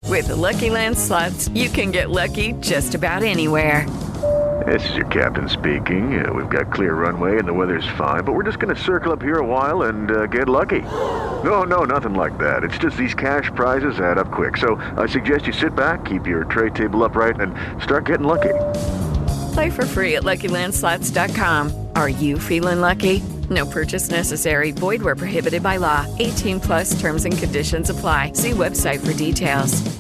With the Lucky Land Slots, you can get lucky just about anywhere. This is your captain speaking. We've got clear runway and the weather's fine, but we're just going to circle up here a while and get lucky. No, nothing like that. It's just these cash prizes add up quick. So I suggest you sit back, keep your tray table upright, and start getting lucky. Play for free at LuckyLandSlots.com. Are you feeling lucky? No purchase necessary. Void where prohibited by law. 18 plus terms and conditions apply. See website for details.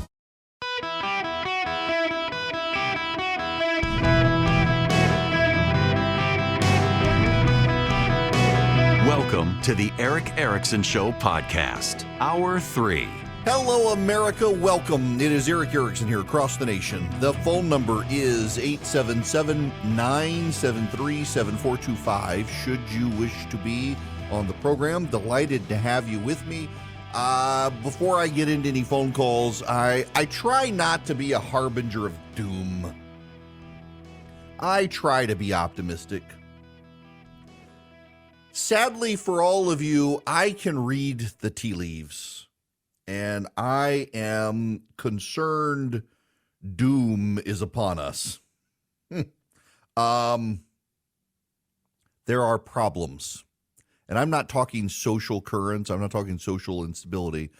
Welcome to the Eric Erickson Show podcast, Hour 3. Hello, America. Welcome. It is Eric Erickson here across the nation. The phone number is 877-973-7425. Should you wish to be on the program, delighted to have you with me. Before I get into any phone calls, I try not to be a harbinger of doom. I try to be optimistic. Sadly for all of you, I can read the tea leaves, and I am concerned doom is upon us. There are problems, and I'm not talking social currents. I'm not talking social instability.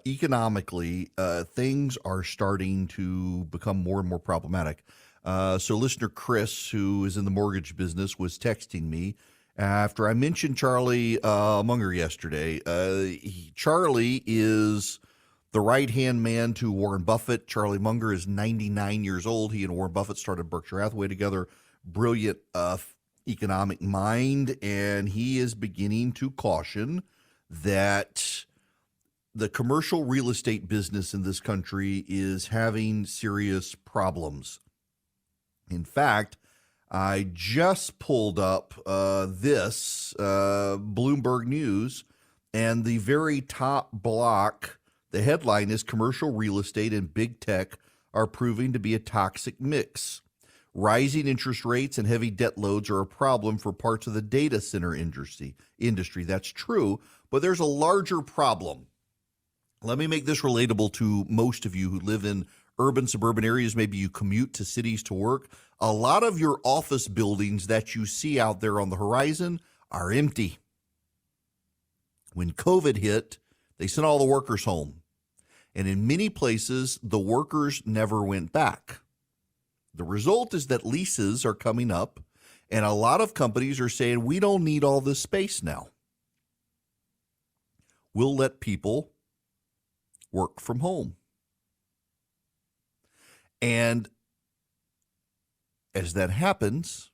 Economically, things are starting to become more and more problematic. So listener Chris, who is in the mortgage business, was texting me after I mentioned Charlie Munger yesterday. Charlie is the right-hand man to Warren Buffett. Charlie Munger is 99 years old. He and Warren Buffett started Berkshire Hathaway together. Brilliant economic mind, and he is beginning to caution that the commercial real estate business in this country is having serious problems. In fact, I just pulled up this Bloomberg News, and the very top block, the headline is Commercial Real Estate and Big Tech are proving to be a toxic mix. Rising interest rates and heavy debt loads are a problem for parts of the data center industry. That's true, but there's a larger problem. Let me make this relatable to most of you who live in urban, suburban areas. Maybe you commute to cities to work. A lot of your office buildings that you see out there on the horizon are empty. When COVID hit, they sent all the workers home. And in many places, the workers never went back. The result is that leases are coming up, and a lot of companies are saying, we don't need all this space now. We'll let people work from home. And as that happens,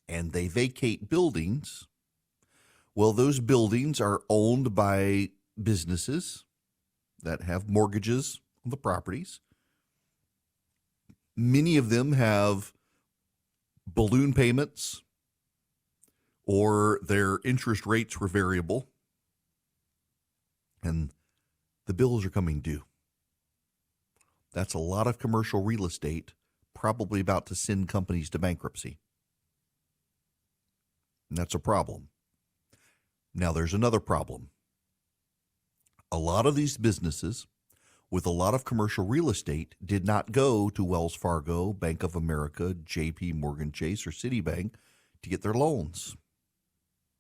and they vacate buildings, well, those buildings are owned by businesses that have mortgages on the properties. Many of them have balloon payments, or their interest rates were variable, and the bills are coming due. That's a lot of commercial real estate probably about to send companies to bankruptcy. And that's a problem. Now, there's another problem. A lot of these businesses with a lot of commercial real estate did not go to Wells Fargo, Bank of America, JP Morgan Chase, or Citibank to get their loans.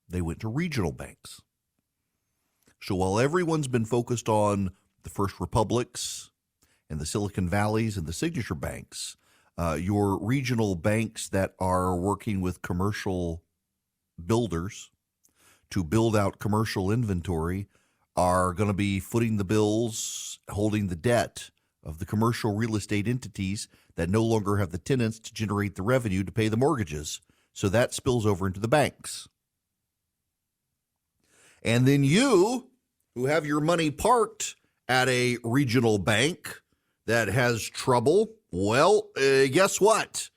They went to regional banks. So while everyone's been focused on the First Republics and the Silicon Valleys and the Signature Banks, your regional banks that are working with commercial builders to build out commercial inventory are going to be footing the bills, holding the debt of the commercial real estate entities that no longer have the tenants to generate the revenue to pay the mortgages. So that spills over into the banks. And then you, who have your money parked at a regional bank that has trouble, well, guess what?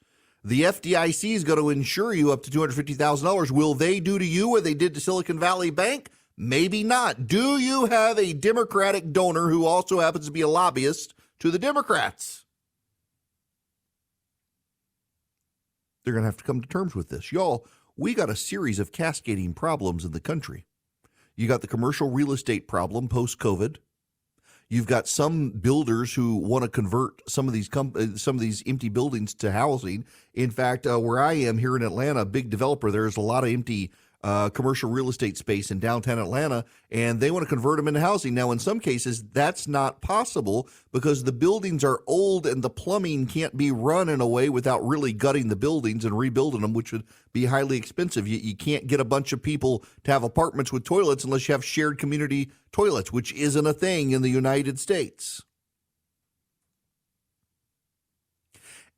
The FDIC is going to insure you up to $250,000. Will they do to you what they did to Silicon Valley Bank? Maybe not. Do you have a Democratic donor who also happens to be a lobbyist to the Democrats? They're going to have to come to terms with this. Y'all, we got a series of cascading problems in the country. You got the commercial real estate problem post-COVID. You've got some builders who want to convert some of these empty buildings to housing. In fact, where I am here in Atlanta, a big developer, there's a lot of empty commercial real estate space in downtown Atlanta, and they want to convert them into housing. Now, in some cases, that's not possible because the buildings are old and the plumbing can't be run in a way without really gutting the buildings and rebuilding them, which would be highly expensive. You can't get a bunch of people to have apartments with toilets unless you have shared community toilets, which isn't a thing in the United States.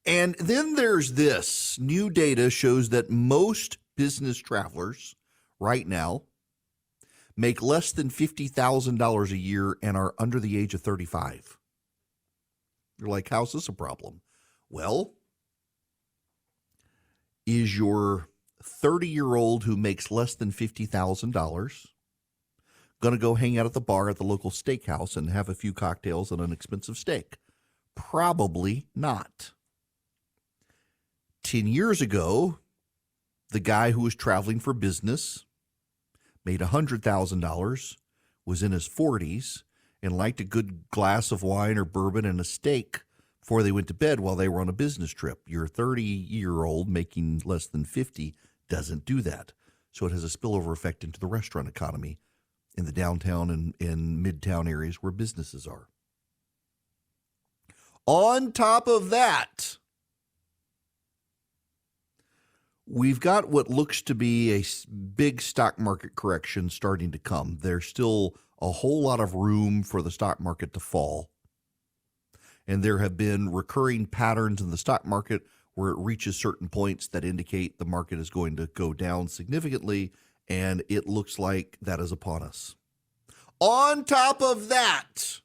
And then there's this. New data shows that most business travelers right now make less than $50,000 a year and are under the age of 35. You're like, how's this a problem? Well, is your 30-year-old who makes less than $50,000 going to go hang out at the bar at the local steakhouse and have a few cocktails and an expensive steak? Probably not. 10 years ago, the guy who was traveling for business made $100,000, was in his 40s, and liked a good glass of wine or bourbon and a steak before they went to bed while they were on a business trip. Your 30-year-old making less than 50 doesn't do that. So it has a spillover effect into the restaurant economy in the downtown and midtown areas where businesses are. On top of that, we've got what looks to be a big stock market correction starting to come. There's still a whole lot of room for the stock market to fall. And there have been recurring patterns in the stock market where it reaches certain points that indicate the market is going to go down significantly, and it looks like that is upon us. On top of that,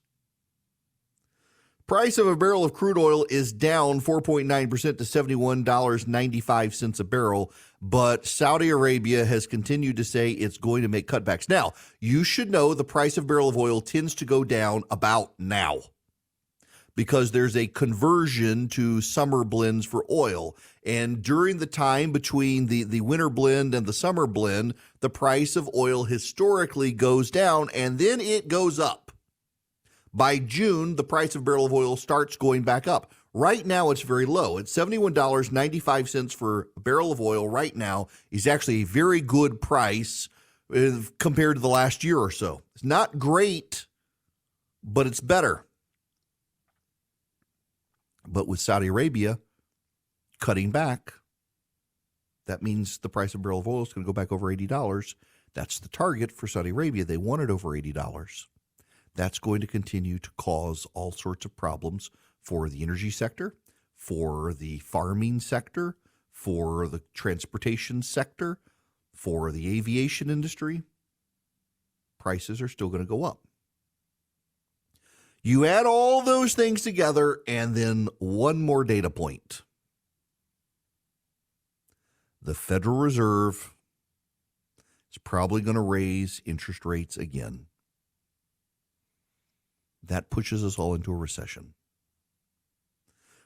price of a barrel of crude oil is down 4.9% to $71.95 a barrel, but Saudi Arabia has continued to say it's going to make cutbacks. Now, you should know the price of a barrel of oil tends to go down about now because there's a conversion to summer blends for oil. And during the time between the winter blend and the summer blend, the price of oil historically goes down and then it goes up. By June, the price of a barrel of oil starts going back up. Right now, it's very low. It's $71.95 for a barrel of oil right now is actually a very good price compared to the last year or so. It's not great, but it's better. But with Saudi Arabia cutting back, that means the price of a barrel of oil is going to go back over $80. That's the target for Saudi Arabia. They want it over $80. That's going to continue to cause all sorts of problems for the energy sector, for the farming sector, for the transportation sector, for the aviation industry. Prices are still going to go up. You add all those things together, and then one more data point. The Federal Reserve is probably going to raise interest rates again. That pushes us all into a recession.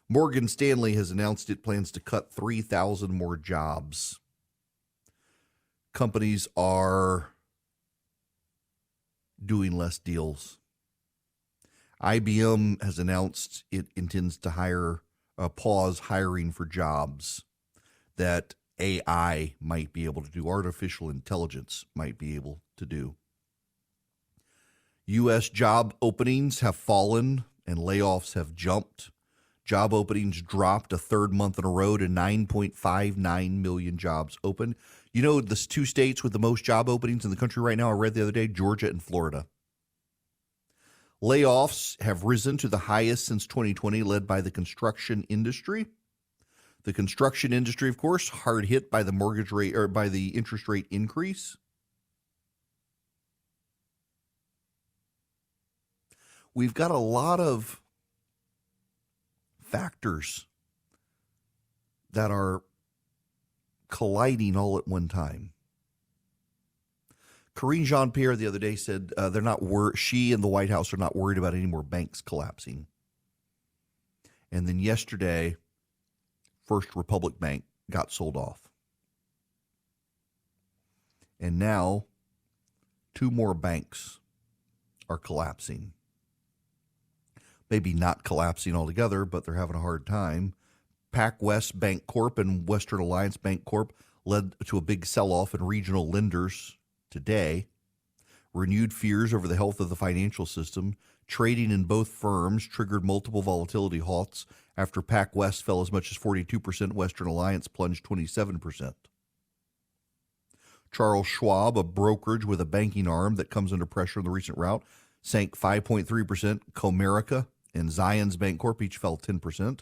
Morgan Stanley has announced it plans to cut 3,000 more jobs. Companies are doing less deals. IBM has announced it intends to pause hiring for jobs that AI might be able to do, artificial intelligence might be able to do. U.S. job openings have fallen and layoffs have jumped. Job openings dropped a third month in a row to 9.59 million jobs open. You know, the two states with the most job openings in the country right now, I read the other day, Georgia and Florida. Layoffs have risen to the highest since 2020, led by the construction industry. The construction industry, of course, hard hit by the mortgage rate or by the interest rate increase. We've got a lot of factors that are colliding all at one time. Karine Jean-Pierre the other day said she and the White House are not worried about any more banks collapsing. And then yesterday, First Republic Bank got sold off. And now 2 more banks are collapsing. maybe not collapsing altogether, but they're having a hard time. PacWest Bank Corp and Western Alliance Bank Corp led to a big sell-off in regional lenders today. Renewed fears over the health of the financial system. Trading in both firms triggered multiple volatility halts after PacWest fell as much as 42%, Western Alliance plunged 27%. Charles Schwab, a brokerage with a banking arm that comes under pressure in the recent rout, sank 5.3%. Comerica and Zions Bancorp each fell 10%.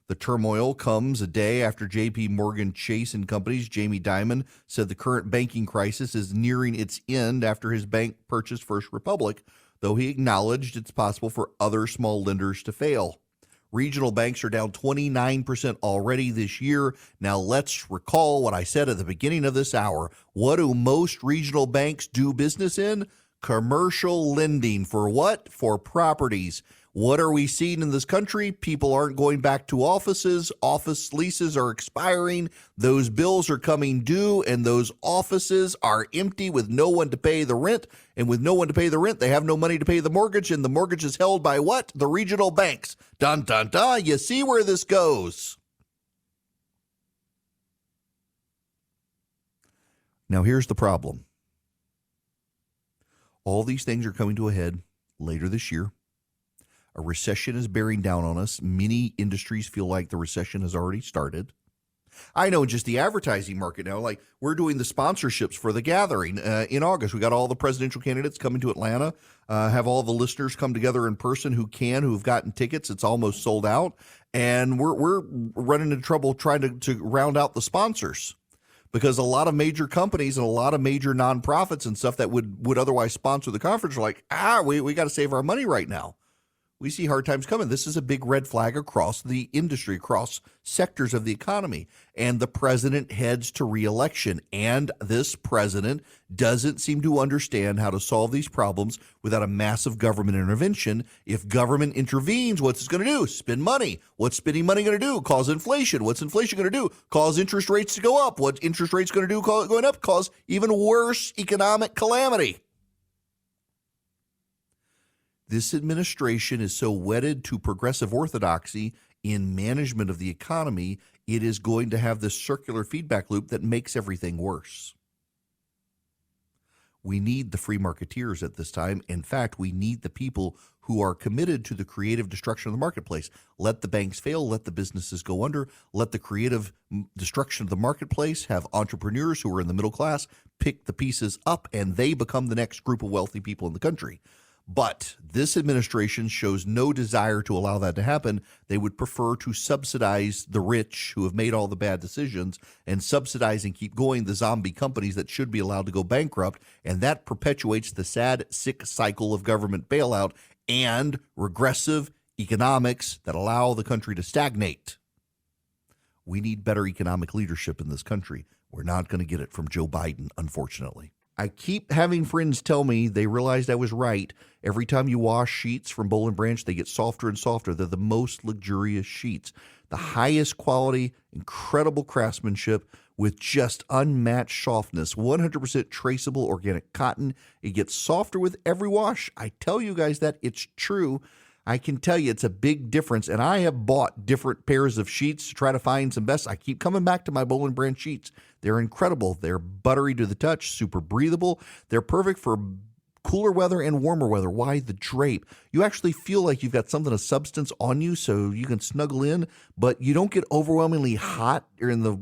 The turmoil comes a day after J.P. Morgan Chase and Company's Jamie Dimon said the current banking crisis is nearing its end after his bank purchased First Republic, though he acknowledged it's possible for other small lenders to fail. Regional banks are down 29% already this year. Now let's recall what I said at the beginning of this hour. What do most regional banks do business in? Commercial lending. For what? For properties. What are we seeing in this country? People aren't going back to offices. Office leases are expiring. Those bills are coming due, and those offices are empty with no one to pay the rent. And with no one to pay the rent, they have no money to pay the mortgage, and the mortgage is held by what? The regional banks. Dun, dun, dun. You see where this goes. Now, here's the problem. All these things are coming to a head later this year. A recession is bearing down on us. Many industries feel like the recession has already started. I know just the advertising market now, like we're doing the sponsorships for the gathering in August. We got all the presidential candidates coming to Atlanta, have all the listeners come together in person who've gotten tickets. It's almost sold out. And we're running into trouble trying to round out the sponsors because a lot of major companies and a lot of major nonprofits and stuff that would otherwise sponsor the conference are like, we got to save our money right now. We see hard times coming. This is a big red flag across the industry, across sectors of the economy. And the president heads to re-election. And this president doesn't seem to understand how to solve these problems without a massive government intervention. If government intervenes, what's it going to do? Spend money. What's spending money going to do? Cause inflation. What's inflation going to do? Cause interest rates to go up. What interest rates going to do going up? Cause even worse economic calamity. This administration is so wedded to progressive orthodoxy in management of the economy, it is going to have this circular feedback loop that makes everything worse. We need the free marketeers at this time. In fact, we need the people who are committed to the creative destruction of the marketplace. Let the banks fail, let the businesses go under, let the creative destruction of the marketplace have entrepreneurs who are in the middle class pick the pieces up, and they become the next group of wealthy people in the country. But this administration shows no desire to allow that to happen. They would prefer to subsidize the rich who have made all the bad decisions and subsidize and keep going the zombie companies that should be allowed to go bankrupt. And that perpetuates the sad, sick cycle of government bailout and regressive economics that allow the country to stagnate. We need better economic leadership in this country. We're not going to get it from Joe Biden, unfortunately. I keep having friends tell me they realized I was right. Every time you wash sheets from Boll & Branch, they get softer and softer. They're the most luxurious sheets. The highest quality, incredible craftsmanship with just unmatched softness. 100% traceable organic cotton. It gets softer with every wash. I tell you guys that it's true. I can tell you it's a big difference, and I have bought different pairs of sheets to try to find some best. I keep coming back to my Boll & Branch sheets. They're incredible. They're buttery to the touch, super breathable. They're perfect for cooler weather and warmer weather. Why? The drape. You actually feel like you've got something of substance on you so you can snuggle in, but you don't get overwhelmingly hot during the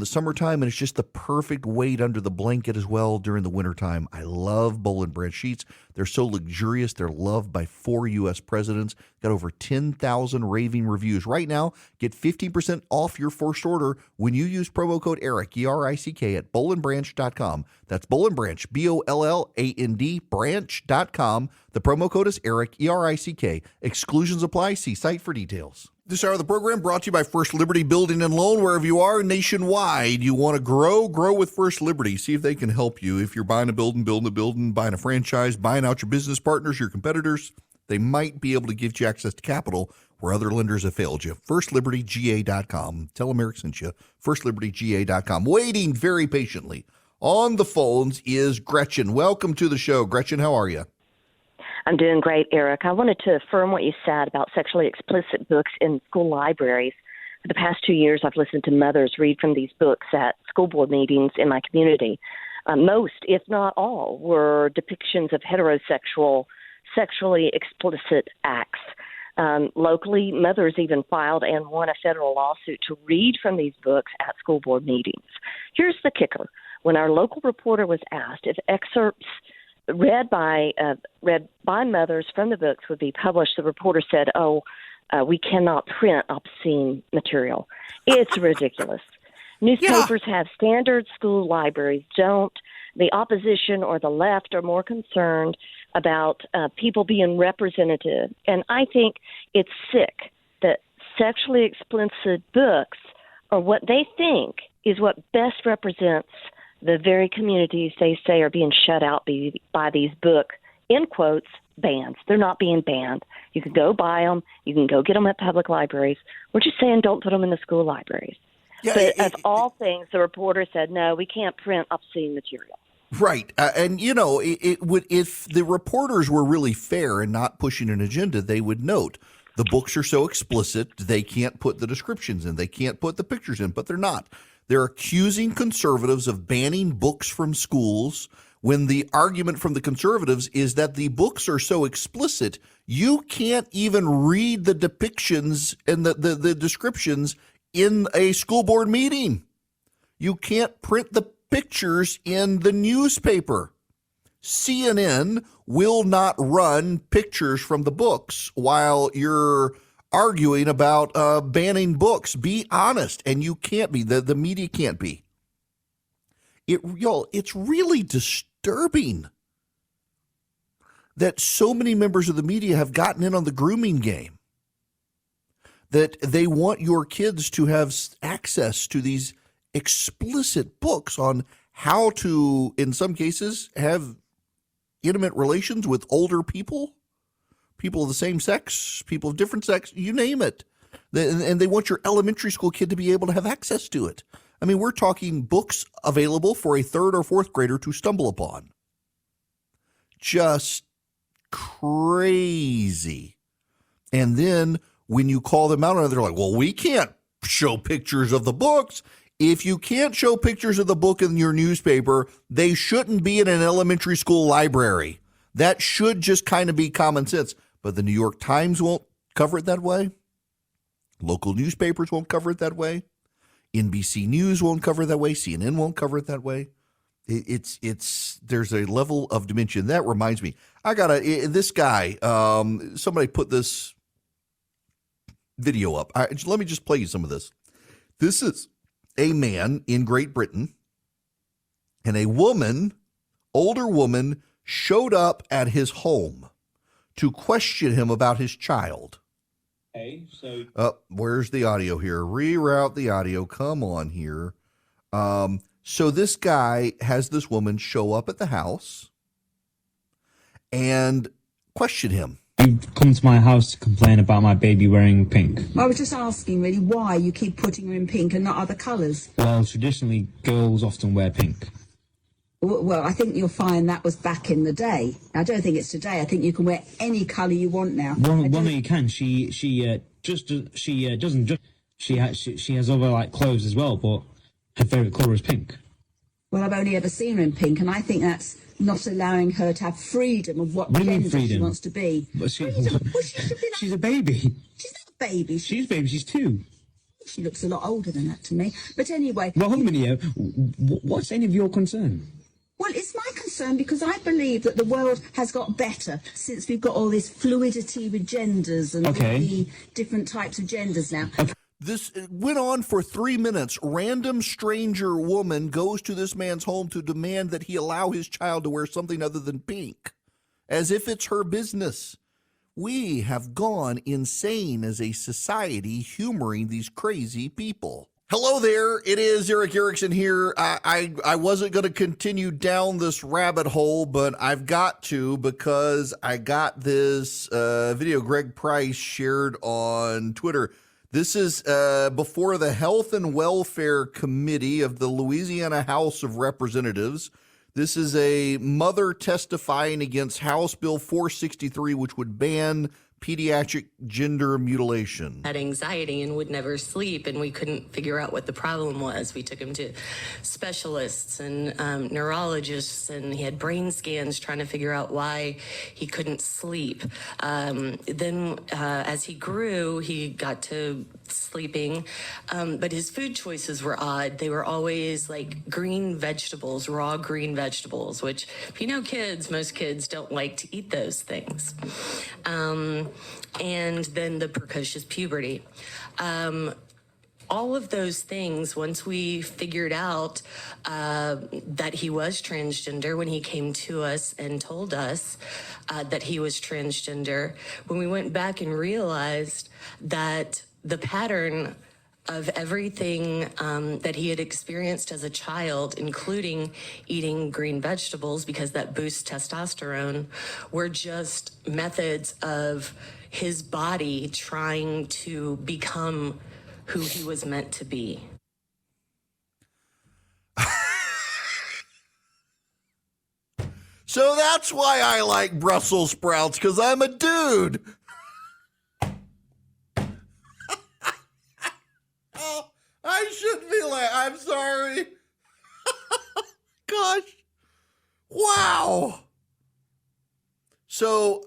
summertime, and it's just the perfect weight under the blanket as well during the wintertime. I love Boll & Branch sheets. They're so luxurious. They're loved by 4 U.S. presidents. Got over 10,000 raving reviews. Right now, get 15% off your first order when you use promo code ERIC, E-R-I-C-K, at bollandbranch.com. That's Boll & Branch, B-O-L-L-A-N-D, branch.com. The promo code is ERIC, E-R-I-C-K. Exclusions apply. See site for details. This hour of the program brought to you by First Liberty Building and Loan. Wherever you are nationwide, you want to grow with First Liberty. See if they can help you. If you're buying a building, building a building, buying a franchise, buying out your business partners, your competitors, they might be able to give you access to capital where other lenders have failed you. FirstLibertyGA.com. Tell them Eric sent you. FirstLibertyGA.com. Waiting very patiently. On the phones is Gretchen. Welcome to the show. Gretchen, how are you? I'm doing great, Eric. I wanted to affirm what you said about sexually explicit books in school libraries. For the past 2 years, I've listened to mothers read from these books at school board meetings in my community. Most, if not all, were depictions of heterosexual, sexually explicit acts. Locally, mothers even filed and won a federal lawsuit to read from these books at school board meetings. Here's the kicker. When our local reporter was asked if excerpts read by mothers from the books would be published, the reporter said, we cannot print obscene material. It's ridiculous. Newspapers have standards, school libraries don't. The opposition or the left are more concerned about people being representative. And I think it's sick that sexually explicit books are what they think is what best represents the very communities they say are being shut out by these book, in quotes, bans. They're not being banned. You can go buy them. You can go get them at public libraries. We're just saying don't put them in the school libraries. Yeah, but of all things, the reporter said, no, we can't print obscene material. Right. And, it would, if the reporters were really fair and not pushing an agenda, they would note the books are so explicit, they can't put the descriptions in. They can't put the pictures in, but they're not. They're accusing conservatives of banning books from schools when the argument from the conservatives is that the books are so explicit, you can't even read the depictions and the descriptions in a school board meeting. You can't print the pictures in the newspaper. CNN will not run pictures from the books while you're arguing about banning books. Be honest, and you can't be. The media can't be. It's really disturbing that so many members of the media have gotten in on the grooming game, that they want your kids to have access to these explicit books on how to, in some cases, have intimate relations with older people of the same sex, people of different sex, you name it. And they want your elementary school kid to be able to have access to it. I mean, we're talking books available for a third or fourth grader to stumble upon. Just crazy. And then when you call them out on it, they're like, well, we can't show pictures of the books. If you can't show pictures of the book in your newspaper, they shouldn't be in an elementary school library. That should just kind of be common sense. But the New York Times won't cover it that way. Local newspapers won't cover it that way. NBC News won't cover it that way. CNN won't cover it that way. There's a level of dimension. That reminds me, this guy, somebody put this video up. Let me just play you some of this. This is a man in Great Britain, and a older woman, showed up at his home to question him about his child. Okay, so where's the audio here? Reroute the audio. Come on here. So this guy has this woman show up at the house and question him. You've come to my house to complain about my baby wearing pink. I was just asking really why you keep putting her in pink and not other colours. Well, traditionally, girls often wear pink. Well, I think you'll find that was back in the day. I don't think it's today. I think you can wear any colour you want now. Well, no, you can. She has other clothes as well, but her favourite colour is pink. Well, I've only ever seen her in pink, and I think that's not allowing her to have freedom of what gender she wants to be. But she's a baby. She's not a baby. She's a baby. She's 2. She looks a lot older than that to me. But anyway... Well, hold on a minute. What's any of your concern? Well, it's my concern because I believe that the world has got better since we've got all this fluidity with genders and the different types of genders now. Okay. This went on for 3 minutes. Random stranger woman goes to this man's home to demand that he allow his child to wear something other than pink, as if it's her business. We have gone insane as a society humoring these crazy people. Hello there, it is Eric Erickson here. I wasn't going to continue down this rabbit hole, but I've got to because I got this video Greg Price shared on Twitter. This is before the Health and Welfare Committee of the Louisiana House of Representatives. This is a mother testifying against House Bill 463, which would ban pediatric gender mutilation. Had anxiety and would never sleep, and we couldn't figure out what the problem was. We took him to specialists and neurologists, and he had brain scans trying to figure out why he couldn't sleep. Then as he grew, he got to sleeping, but his food choices were odd. They were always like green vegetables, raw green vegetables, which, if you know kids, most kids don't like to eat those things. And then the precocious puberty. All of those things, once we figured out that he was transgender, when he came to us and told us that he was transgender, when we went back and realized that the pattern of everything that he had experienced as a child, including eating green vegetables because that boosts testosterone, were just methods of his body trying to become who he was meant to be. So that's why I like Brussels sprouts, because I'm a dude. Oh, I shouldn't be like, I'm sorry. Gosh. Wow. So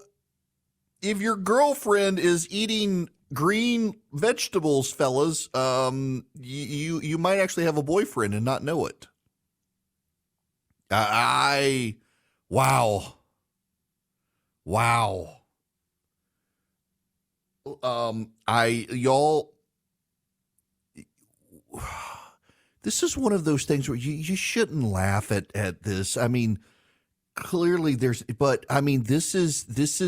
if your girlfriend is eating green vegetables, fellas, you might actually have a boyfriend and not know it. Wow. Y'all, this is one of those things where you shouldn't laugh at this. I mean, clearly this is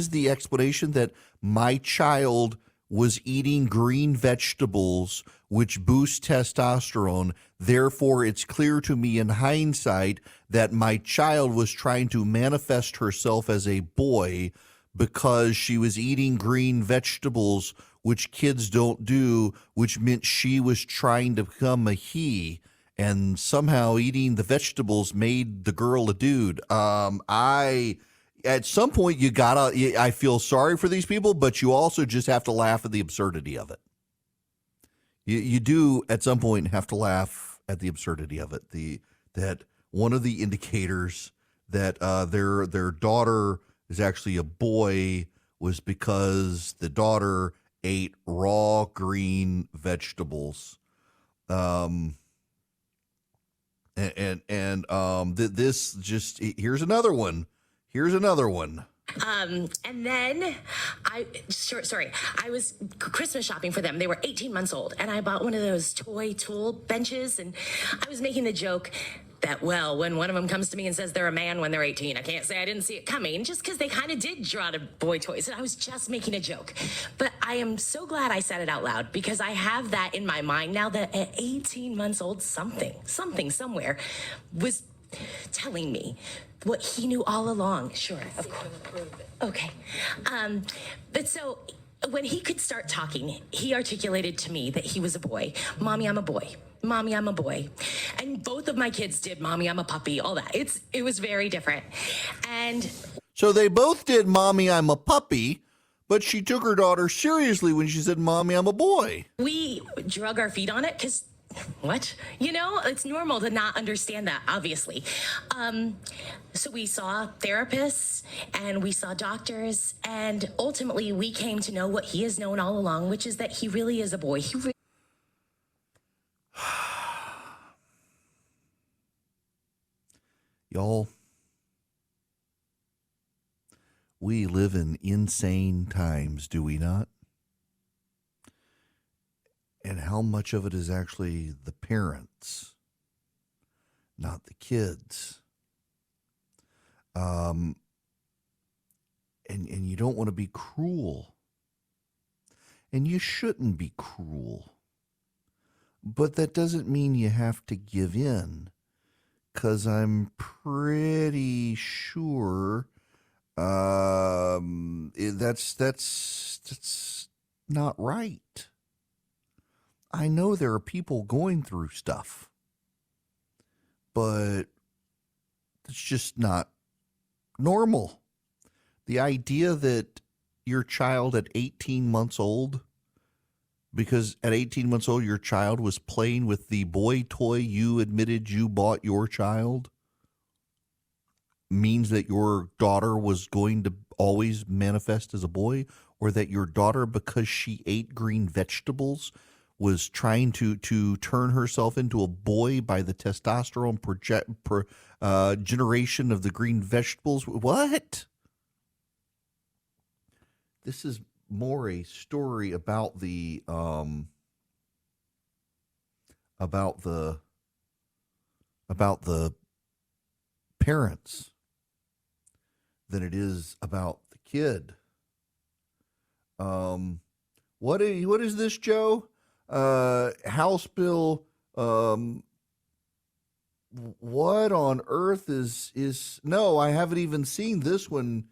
the explanation that my child was eating green vegetables, which boost testosterone. Therefore, it's clear to me in hindsight that my child was trying to manifest herself as a boy because she was eating green vegetables, which kids don't do, which meant she was trying to become a he. And somehow eating the vegetables made the girl a dude. At some point, I feel sorry for these people, but you also just have to laugh at the absurdity of it. You do, at some point, have to laugh at the absurdity of it. That one of the indicators that their daughter is actually a boy was because the daughter ate raw green vegetables. This just, here's another one. And then I was Christmas shopping for them. They were 18 months old, and I bought one of those toy tool benches, and I was making the joke that, well, when one of them comes to me and says they're a man when they're 18, I can't say I didn't see it coming, just because they kind of did draw to boy toys, and I was just making a joke. But I am so glad I said it out loud, because I have that in my mind now that at 18 months old, something somewhere was telling me what he knew all along. Sure, of course. Okay. But so when he could start talking, he articulated to me that he was a boy. Mommy, I'm a boy. Mommy, I'm a boy. And both of my kids did Mommy, I'm a puppy, all that. It was very different. And so they both did Mommy, I'm a puppy, but she took her daughter seriously when she said Mommy, I'm a boy. We drug our feet on it because what? It's normal to not understand that, obviously. So we saw therapists and we saw doctors, and ultimately we came to know what he has known all along, which is that he really is a boy. Y'all, we live in insane times, do we not? And how much of it is actually the parents, not the kids? And you don't want to be cruel. And you shouldn't be cruel. But that doesn't mean you have to give in. Because I'm pretty sure that's not right. I know there are people going through stuff, but That's just not normal. The idea that your child at 18 months old, because at 18 months old your child was playing with the boy toy you admitted you bought your child, means that your daughter was going to always manifest as a boy, or that your daughter, because she ate green vegetables, was trying to turn herself into a boy by the testosterone generation of the green vegetables. What? This is more a story about the parents than it is about the kid. What is this, Joe? House Bill. What on earth is? No, I haven't even seen this one,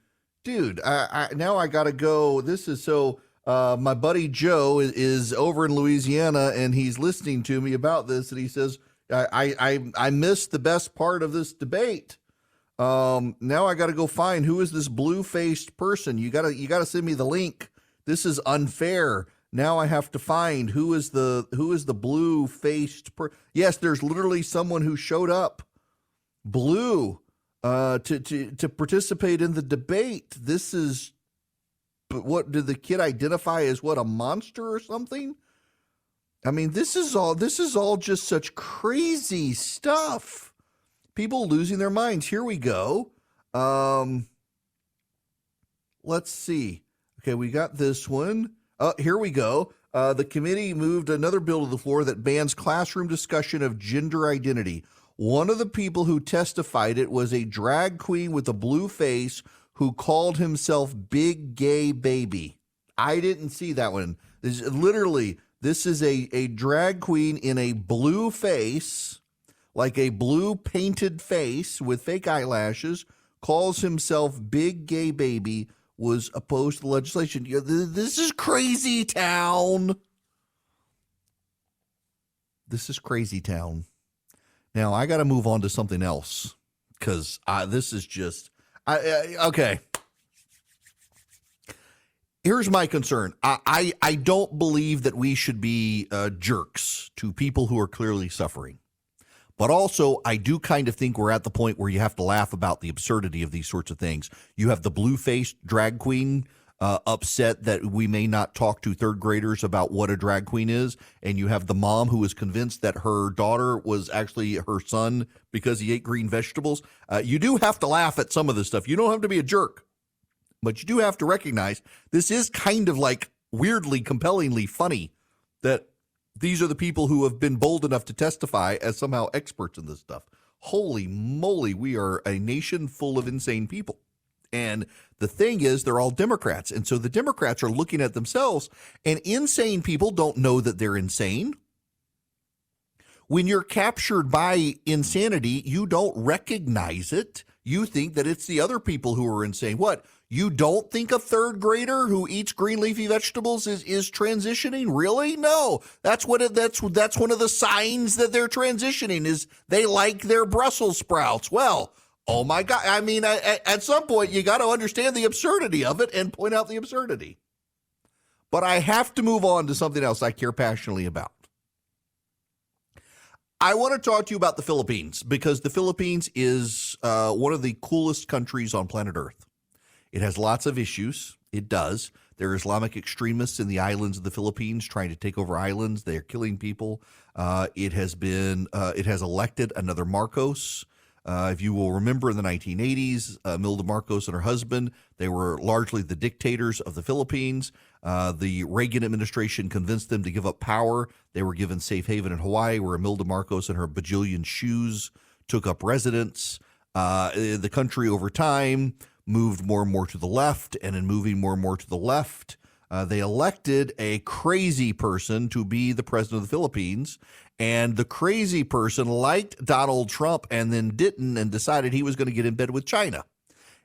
dude. Now I gotta go. This is so. My buddy Joe is over in Louisiana, and he's listening to me about this, and he says, I missed the best part of this debate. Now I got to go find who is this blue-faced person. You gotta send me the link. This is unfair. Now I have to find who is the blue-faced person. Yes, there's literally someone who showed up blue to participate in the debate. This is, but what did the kid identify as? What, a monster or something? I mean, this is all just such crazy stuff. People losing their minds. Here we go. Let's see. Okay, we got this one. Here we go. The committee moved another bill to the floor that bans classroom discussion of gender identity. One of the people who testified it was a drag queen with a blue face who called himself Big Gay Baby. I didn't see that one. This is a drag queen in a blue face, like a blue painted face with fake eyelashes, calls himself Big Gay Baby, was opposed to the legislation. This is crazy town. This is crazy town. Now, I got to move on to something else because this is just, okay. Here's my concern. I don't believe that we should be jerks to people who are clearly suffering. But also, I do kind of think we're at the point where you have to laugh about the absurdity of these sorts of things. You have the blue-faced drag queen upset that we may not talk to third graders about what a drag queen is, and you have the mom who is convinced that her daughter was actually her son because he ate green vegetables. You do have to laugh at some of this stuff. You don't have to be a jerk, but you do have to recognize this is kind of like weirdly, compellingly funny that these are the people who have been bold enough to testify as somehow experts in this stuff. Holy moly, we are a nation full of insane people. And the thing is, they're all Democrats. And so the Democrats are looking at themselves, and insane people don't know that they're insane. When you're captured by insanity, you don't recognize it. You think that it's the other people who are insane. What? You don't think a third grader who eats green leafy vegetables is transitioning? Really? No. That's one of the signs that they're transitioning is they like their Brussels sprouts. Well, oh my God. I mean, at some point you got to understand the absurdity of it and point out the absurdity. But I have to move on to something else I care passionately about. I want to talk to you about the Philippines because the Philippines is one of the coolest countries on planet Earth. It has lots of issues. It does. There are Islamic extremists in the islands of the Philippines trying to take over islands. They are killing people. It has elected another Marcos. If you will remember in the 1980s, Milda Marcos and her husband, they were largely the dictators of the Philippines. The Reagan administration convinced them to give up power. They were given safe haven in Hawaii, where Milda Marcos and her bajillion shoes took up residence. The country over time moved more and more to the left, and in moving more and more to the left, they elected a crazy person to be the president of the Philippines, and the crazy person liked Donald Trump and then didn't and decided he was going to get in bed with China.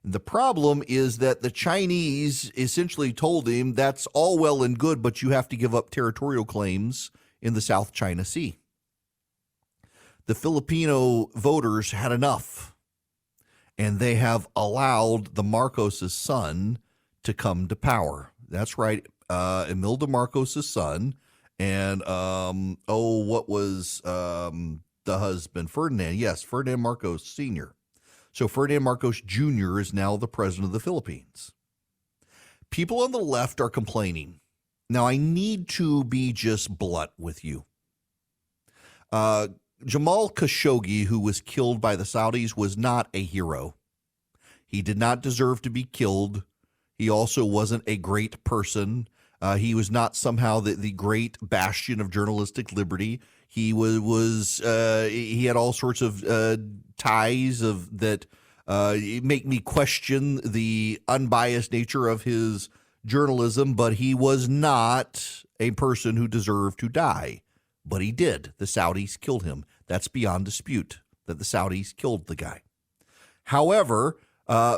And the problem is that the Chinese essentially told him that's all well and good, but you have to give up territorial claims in the South China Sea. The Filipino voters had enough. and they have allowed the Marcos' son to come to power. That's right, Imelda Marcos' son, and what was the husband? Ferdinand. Yes, Ferdinand Marcos Sr. So Ferdinand Marcos Jr. is now the president of the Philippines. People on the left are complaining. Now, I need to be just blunt with you. Jamal Khashoggi, who was killed by the Saudis, was not a hero. He did not deserve to be killed. He also wasn't a great person. He was not somehow the great bastion of journalistic liberty. He he had all sorts of ties that make me question the unbiased nature of his journalism, but he was not a person who deserved to die. But he did. The Saudis killed him. That's beyond dispute that the Saudis killed the guy. However,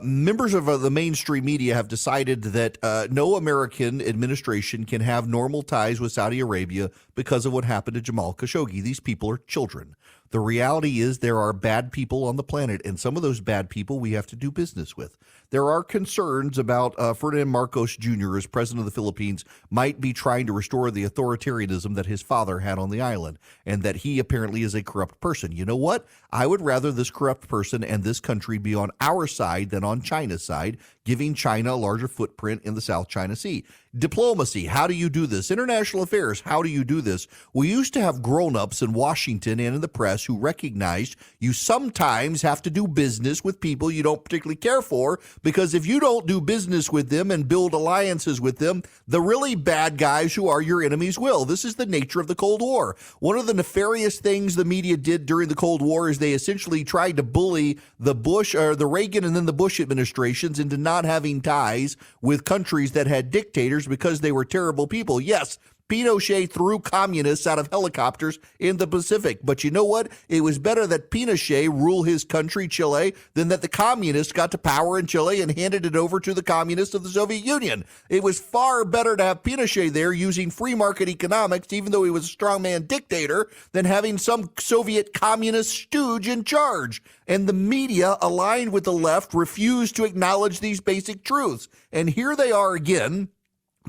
members of the mainstream media have decided that no American administration can have normal ties with Saudi Arabia because of what happened to Jamal Khashoggi. These people are children. The reality is there are bad people on the planet, and some of those bad people we have to do business with. There are concerns about Ferdinand Marcos Jr. as president of the Philippines might be trying to restore the authoritarianism that his father had on the island, and that he apparently is a corrupt person. You know what? I would rather this corrupt person and this country be on our side than on China's side, giving China a larger footprint in the South China Sea. Diplomacy, how do you do this? International affairs, how do you do this? We used to have grown-ups in Washington and in the press who recognized you sometimes have to do business with people you don't particularly care for, because if you don't do business with them and build alliances with them, the really bad guys who are your enemies will. This is the nature of the Cold War. One of the nefarious things the media did during the Cold War is they essentially tried to bully the Bush or the Reagan and then the Bush administrations into not having ties with countries that had dictators because they were terrible people. Yes, Pinochet threw communists out of helicopters in the Pacific. But you know what? It was better that Pinochet rule his country, Chile, than that the communists got to power in Chile and handed it over to the communists of the Soviet Union. It was far better to have Pinochet there using free market economics, even though he was a strongman dictator, than having some Soviet communist stooge in charge. And the media, aligned with the left, refused to acknowledge these basic truths. And here they are again,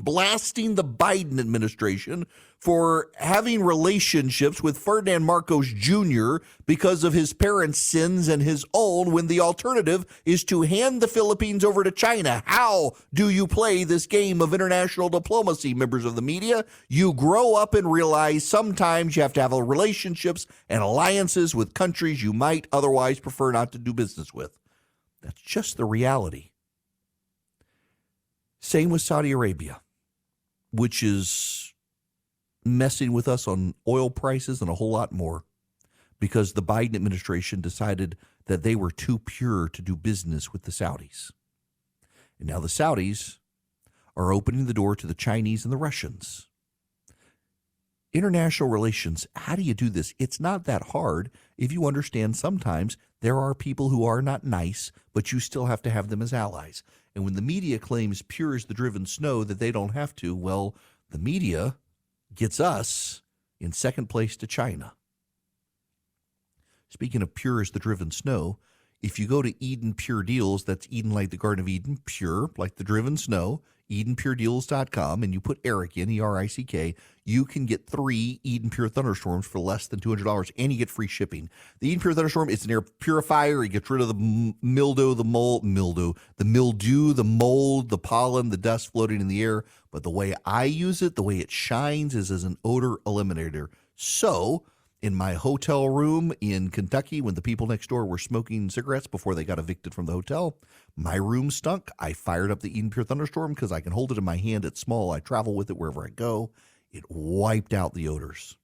blasting the Biden administration for having relationships with Ferdinand Marcos Jr. because of his parents' sins and his own, when the alternative is to hand the Philippines over to China. How do you play this game of international diplomacy, members of the media? You grow up and realize sometimes you have to have relationships and alliances with countries you might otherwise prefer not to do business with. That's just the reality. Same with Saudi Arabia, which is messing with us on oil prices and a whole lot more, because the Biden administration decided that they were too pure to do business with the Saudis. And now the Saudis are opening the door to the Chinese and the Russians. International relations, how do you do this? It's not that hard if you understand sometimes there are people who are not nice, but you still have to have them as allies. And when the media claims pure as the driven snow that they don't have to, well, the media gets us in second place to China. Speaking of pure as the driven snow, if you go to Eden Pure Deals, that's Eden like the Garden of Eden, pure like the driven snow, EdenPureDeals.com, and you put Eric in, E-R-I-C-K, you can get 3 Eden Pure Thunderstorms for less than $200, and you get free shipping. The Eden Pure Thunderstorm is an air purifier. It gets rid of the mildew, the mold, the pollen, the dust floating in the air. But the way I use it, the way it shines, is as an odor eliminator. So in my hotel room in Kentucky, when the people next door were smoking cigarettes before they got evicted from the hotel, my room stunk. I fired up the Eden Pure Thunderstorm because I can hold it in my hand. It's small. I travel with it wherever I go. It wiped out the odors.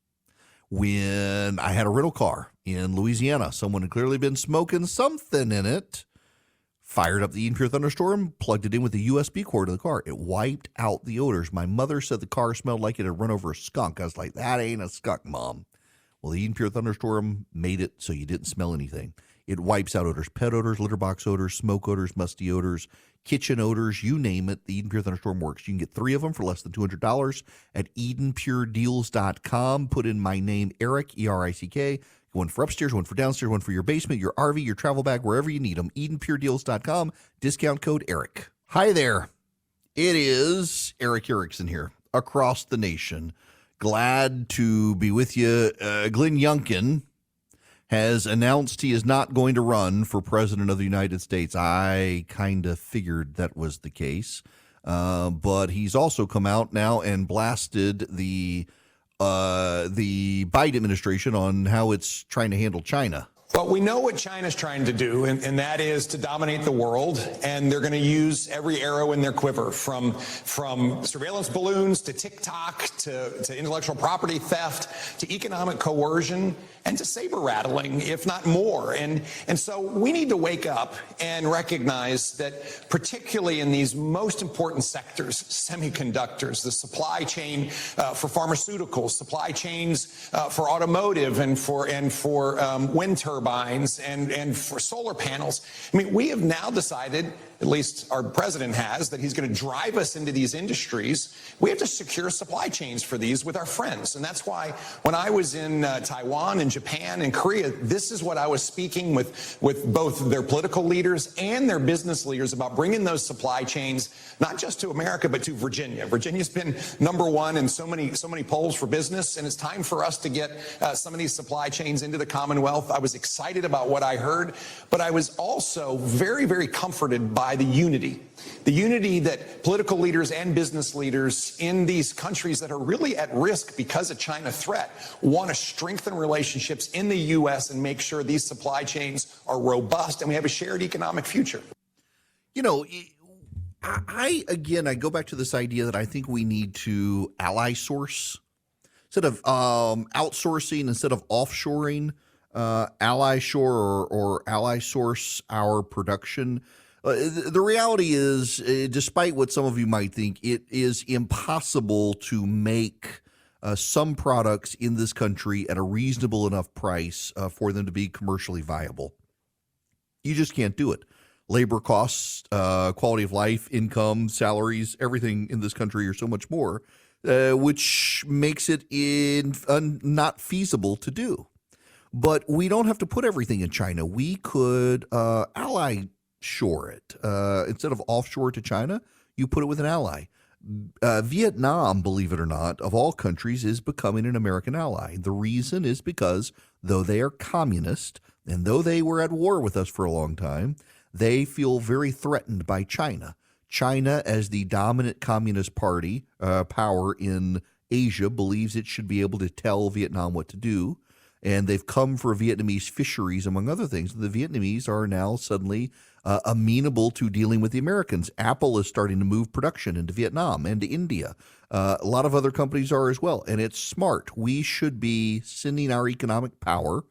When I had a rental car in Louisiana, someone had clearly been smoking something in it. Fired up the Eden Pure Thunderstorm, plugged it in with the USB cord of the car. It wiped out the odors. My mother said the car smelled like it had run over a skunk. I was like, that ain't a skunk, Mom. Well, the Eden Pure Thunderstorm made it so you didn't smell anything. It wipes out odors, pet odors, litter box odors, smoke odors, musty odors, kitchen odors, you name it. The Eden Pure Thunderstorm works. You can get 3 of them for less than $200 at EdenPureDeals.com. Put in my name, Eric, E-R-I-C-K. One for upstairs, one for downstairs, one for your basement, your RV, your travel bag, wherever you need them. EdenPureDeals.com. Discount code Eric. Hi there. It is Eric Erickson here across the nation. Glad to be with you. Glenn Youngkin has announced he is not going to run for president of the United States. I kind of figured that was the case. But he's also come out now and blasted the Biden administration on how it's trying to handle China. Well, we know what China's trying to do, and that is to dominate the world, and they're going to use every arrow in their quiver, from surveillance balloons to TikTok to intellectual property theft to economic coercion and to saber rattling, if not more. And so we need to wake up and recognize that particularly in these most important sectors, semiconductors, the supply chain for pharmaceuticals, supply chains for automotive and for wind turbines and for solar panels. I mean, we have now decided, at least our president has, that he's going to drive us into these industries. We have to secure supply chains for these with our friends. And that's why when I was in Taiwan and Japan and Korea, this is what I was speaking with both their political leaders and their business leaders about bringing those supply chains, not just to America, but to Virginia. Virginia's been #1 in so many polls for business, and it's time for us to get some of these supply chains into the Commonwealth. I was excited about what I heard, but I was also very, very comforted by the unity that political leaders and business leaders in these countries that are really at risk because of China threat want to strengthen relationships in the U.S. and make sure these supply chains are robust and we have a shared economic future. You know, I go back to this idea that I think we need to ally source instead of outsourcing, instead of offshoring, ally shore or ally source our production. The reality is, despite what some of you might think, it is impossible to make some products in this country at a reasonable enough price for them to be commercially viable. You just can't do it. Labor costs, quality of life, income, salaries, everything in this country are so much more, which makes it not feasible to do. But we don't have to put everything in China. We could ally shore it. Instead of offshore to China, you put it with an ally. Vietnam, believe it or not, of all countries, is becoming an American ally. The reason is because though they are communist and though they were at war with us for a long time, they feel very threatened by China. China, as the dominant communist party power in Asia, believes it should be able to tell Vietnam what to do. And they've come for Vietnamese fisheries, among other things. The Vietnamese are now suddenly amenable to dealing with the Americans. Apple is starting to move production into Vietnam and to India. A lot of other companies are as well. And it's smart. We should be sending our economic power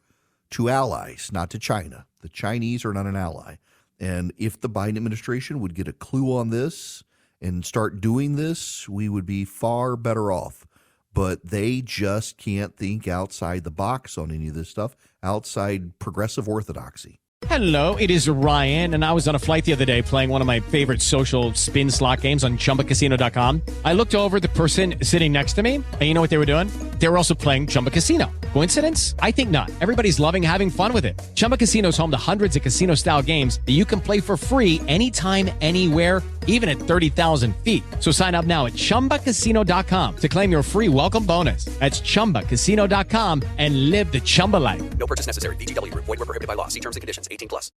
to allies, not to China. The Chinese are not an ally. And if the Biden administration would get a clue on this and start doing this, we would be far better off. But they just can't think outside the box on any of this stuff, outside progressive orthodoxy. Hello, it is Ryan, and I was on a flight the other day playing one of my favorite social spin slot games on ChumbaCasino.com. I looked over at the person sitting next to me, and you know what they were doing? They were also playing Chumba Casino. Coincidence? I think not. Everybody's loving having fun with it. Chumba Casino is home to hundreds of casino-style games that you can play for free anytime, anywhere, even at 30,000 feet. So sign up now at ChumbaCasino.com to claim your free welcome bonus. That's ChumbaCasino.com and live the Chumba life. No purchase necessary. VGW. Void where prohibited by law. See terms and conditions. 18+.